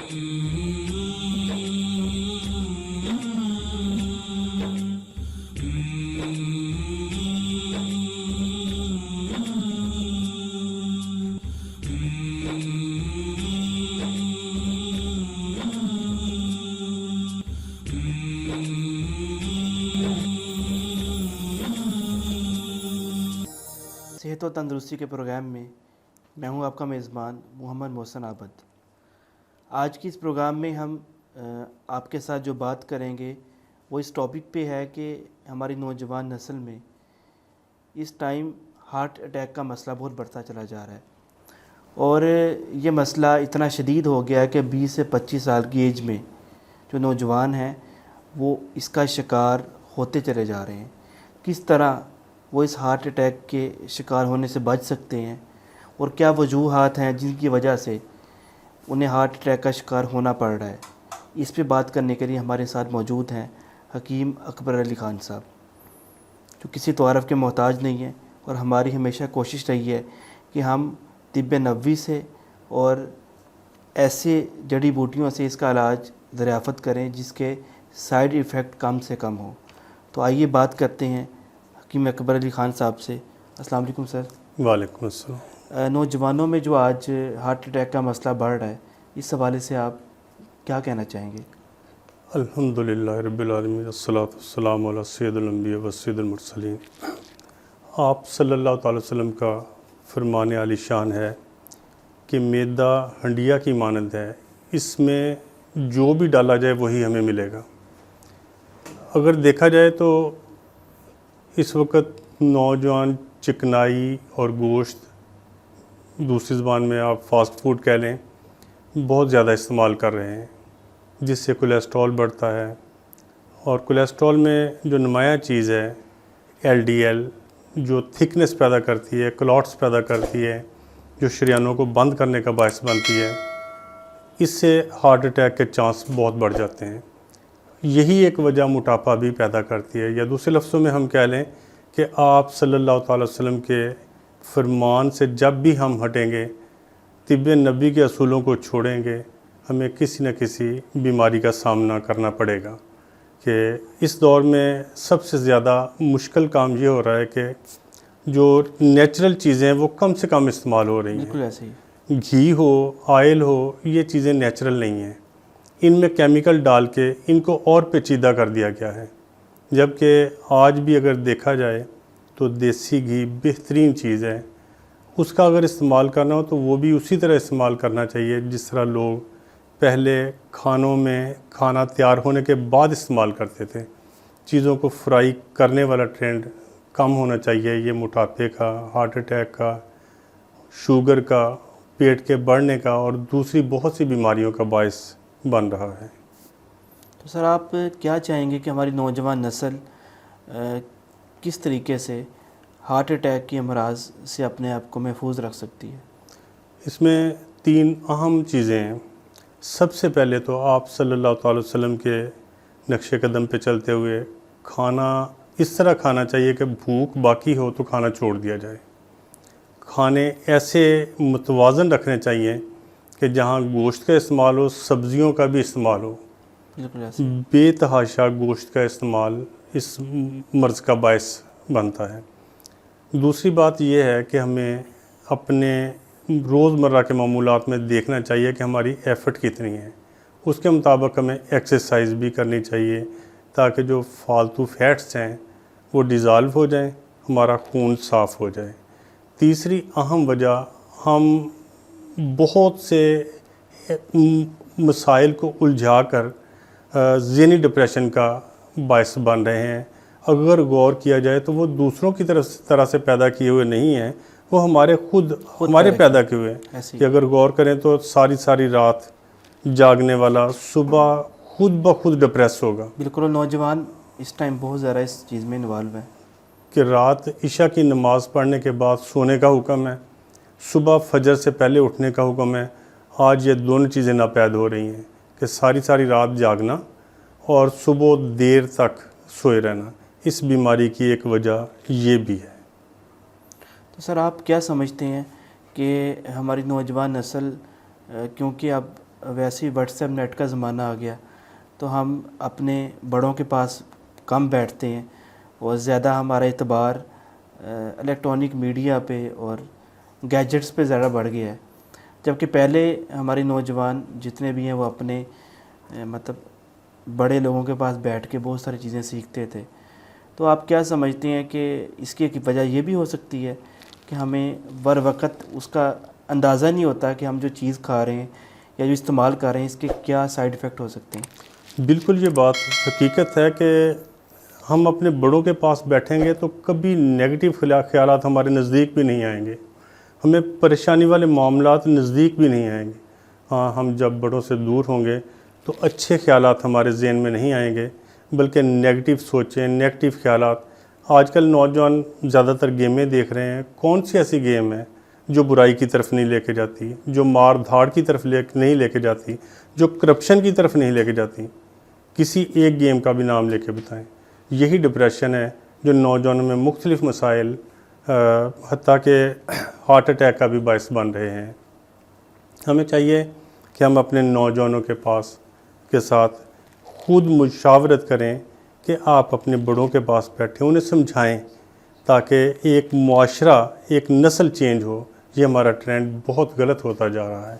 صحت و تندرستی کے پروگرام میں میں ہوں آپ کا میزبان محمد محسن عابد۔ آج کی اس پروگرام میں ہم آپ کے ساتھ جو بات کریں گے وہ اس ٹاپک پہ ہے کہ ہماری نوجوان نسل میں اس ٹائم ہارٹ اٹیک کا مسئلہ بہت بڑھتا چلا جا رہا ہے، اور یہ مسئلہ اتنا شدید ہو گیا ہے کہ 20 سے 25 سال کی ایج میں جو نوجوان ہیں وہ اس کا شکار ہوتے چلے جا رہے ہیں۔ کس طرح وہ اس ہارٹ اٹیک کے شکار ہونے سے بچ سکتے ہیں اور کیا وجوہات ہیں جن کی وجہ سے انہیں ہارٹ اٹیک کا شکار ہونا پڑ رہا ہے، اس پہ بات کرنے کے لیے ہمارے ساتھ موجود ہیں حکیم اکبر علی خان صاحب، جو کسی تعارف کے محتاج نہیں ہیں، اور ہماری ہمیشہ کوشش رہی ہے کہ ہم طب نبوی سے اور ایسے جڑی بوٹیوں سے اس کا علاج دریافت کریں جس کے سائیڈ ایفیکٹ کم سے کم ہوں۔ تو آئیے بات کرتے ہیں حکیم اکبر علی خان صاحب سے۔ السلام علیکم سر۔ وعلیکم السلام۔ نوجوانوں میں جو آج ہارٹ اٹیک کا مسئلہ بڑھ رہا ہے، اس حوالے سے آپ کیا کہنا چاہیں گے؟ الحمدللہ رب العالمین، والصلاۃ والسلام علی سید الانبیاء والسید المرسلین۔ آپ صلی اللہ تعالی وسلم کا فرمان عالی شان ہے کہ میدا ہنڈیا کی مانند ہے، اس میں جو بھی ڈالا جائے وہی ہمیں ملے گا۔ اگر دیکھا جائے تو اس وقت نوجوان چکنائی اور گوشت، دوسری زبان میں آپ فاسٹ فوڈ کہہ لیں، بہت زیادہ استعمال کر رہے ہیں، جس سے کولیسٹرول بڑھتا ہے، اور کولیسٹرول میں جو نمایاں چیز ہے ایل ڈی ایل، جو تھکنس پیدا کرتی ہے، کلاٹس پیدا کرتی ہے، جو شریانوں کو بند کرنے کا باعث بنتی ہے، اس سے ہارٹ اٹیک کے چانس بہت بڑھ جاتے ہیں۔ یہی ایک وجہ موٹاپا بھی پیدا کرتی ہے، یا دوسرے لفظوں میں ہم کہہ لیں کہ آپ صلی اللہ تعالی وسلم کے فرمان سے جب بھی ہم ہٹیں گے، طب نبی کے اصولوں کو چھوڑیں گے، ہمیں کسی نہ کسی بیماری کا سامنا کرنا پڑے گا۔ کہ اس دور میں سب سے زیادہ مشکل کام یہ ہو رہا ہے کہ جو نیچرل چیزیں ہیں وہ کم سے کم استعمال ہو رہی ہیں۔ بالکل ایسے ہی، گھی ہو، آئل ہو، یہ چیزیں نیچرل نہیں ہیں، ان میں کیمیکل ڈال کے ان کو اور پیچیدہ کر دیا گیا ہے۔ جبکہ آج بھی اگر دیکھا جائے تو دیسی گھی بہترین چیز ہے، اس کا اگر استعمال کرنا ہو تو وہ بھی اسی طرح استعمال کرنا چاہیے جس طرح لوگ پہلے کھانوں میں کھانا تیار ہونے کے بعد استعمال کرتے تھے۔ چیزوں کو فرائی کرنے والا ٹرینڈ کم ہونا چاہیے۔ یہ موٹاپے کا، ہارٹ اٹیک کا، شوگر کا، پیٹ کے بڑھنے کا اور دوسری بہت سی بیماریوں کا باعث بن رہا ہے۔ تو سر آپ کیا چاہیں گے کہ ہماری نوجوان نسل کس طریقے سے ہارٹ اٹیک کے امراض سے اپنے آپ کو محفوظ رکھ سکتی ہے؟ اس میں 3 اہم چیزیں ہیں۔ سب سے پہلے تو آپ صلی اللہ تعالی وسلم کے نقش قدم پہ چلتے ہوئے کھانا اس طرح کھانا چاہیے کہ بھوک باقی ہو تو کھانا چھوڑ دیا جائے۔ کھانے ایسے متوازن رکھنے چاہیے کہ جہاں گوشت کا استعمال ہو، سبزیوں کا بھی استعمال ہو۔ بالکل ایسے، بے تحاشا گوشت کا استعمال اس مرض کا باعث بنتا ہے۔ دوسری بات یہ ہے کہ ہمیں اپنے روزمرہ کے معمولات میں دیکھنا چاہیے کہ ہماری ایفرٹ کتنی ہے، اس کے مطابق ہمیں ایکسرسائز بھی کرنی چاہیے تاکہ جو فالتو فیٹس ہیں وہ ڈیزالو ہو جائیں، ہمارا خون صاف ہو جائے۔ تیسری اہم وجہ، ہم بہت سے مسائل کو الجھا کر ذہنی ڈپریشن کا باعث بن رہے ہیں۔ اگر غور کیا جائے تو وہ دوسروں کی طرح سے پیدا کیے ہوئے نہیں ہیں، وہ ہمارے پیدا کیے ہوئے ہیں۔ کہ اگر غور کریں تو ساری رات جاگنے والا صبح خود بخود ڈپریس ہوگا۔ بالکل، نوجوان اس ٹائم بہت زیادہ اس چیز میں انوالو ہیں کہ رات عشاء کی نماز پڑھنے کے بعد سونے کا حکم ہے، صبح فجر سے پہلے اٹھنے کا حکم ہے۔ آج یہ دونوں چیزیں ناپید ہو رہی ہیں کہ ساری رات جاگنا اور صبح دیر تک سوئے رہنا۔ اس بیماری کی ایک وجہ یہ بھی ہے۔ تو سر آپ کیا سمجھتے ہیں کہ ہماری نوجوان نسل کیونکہ اب ویسے ہی واٹس ایپ نیٹ کا زمانہ آ گیا تو ہم اپنے بڑوں کے پاس کم بیٹھتے ہیں اور زیادہ ہمارا اعتبار الیکٹرانک میڈیا پہ اور گیجٹس پہ زیادہ بڑھ گیا ہے، جبکہ پہلے ہمارے نوجوان جتنے بھی ہیں وہ اپنے مطلب بڑے لوگوں کے پاس بیٹھ کے بہت ساری چیزیں سیکھتے تھے۔ تو آپ کیا سمجھتے ہیں کہ اس کی ایک وجہ یہ بھی ہو سکتی ہے کہ ہمیں بر وقت اس کا اندازہ نہیں ہوتا کہ ہم جو چیز کھا رہے ہیں یا جو استعمال کر رہے ہیں اس کے کیا سائیڈ ایفیکٹ ہو سکتے ہیں؟ بالکل، یہ بات حقیقت ہے کہ ہم اپنے بڑوں کے پاس بیٹھیں گے تو کبھی نیگیٹو خیالات ہمارے نزدیک بھی نہیں آئیں گے، ہمیں پریشانی والے معاملات نزدیک بھی نہیں آئیں گے۔ ہاں، ہم جب بڑوں سے دور ہوں گے تو اچھے خیالات ہمارے ذہن میں نہیں آئیں گے، بلکہ نیگیٹو سوچیں، نیگیٹو خیالات۔ آج کل نوجوان زیادہ تر گیمیں دیکھ رہے ہیں، کون سی ایسی گیم ہے جو برائی کی طرف نہیں لے کے جاتی، جو مار دھاڑ کی طرف نہیں لے کے جاتی، جو کرپشن کی طرف نہیں لے کے جاتی؟ کسی ایک گیم کا بھی نام لے کے بتائیں۔ یہی ڈپریشن ہے جو نوجوانوں میں مختلف مسائل حتیٰ کہ ہارٹ اٹیک کا بھی باعث بن رہے ہیں۔ ہمیں چاہیے کہ ہم اپنے نوجوانوں کے ساتھ خود مشاورت کریں کہ آپ اپنے بڑوں کے پاس بیٹھیں، انہیں سمجھائیں تاکہ ایک معاشرہ، ایک نسل چینج ہو۔ یہ ہمارا ٹرینڈ بہت غلط ہوتا جا رہا ہے۔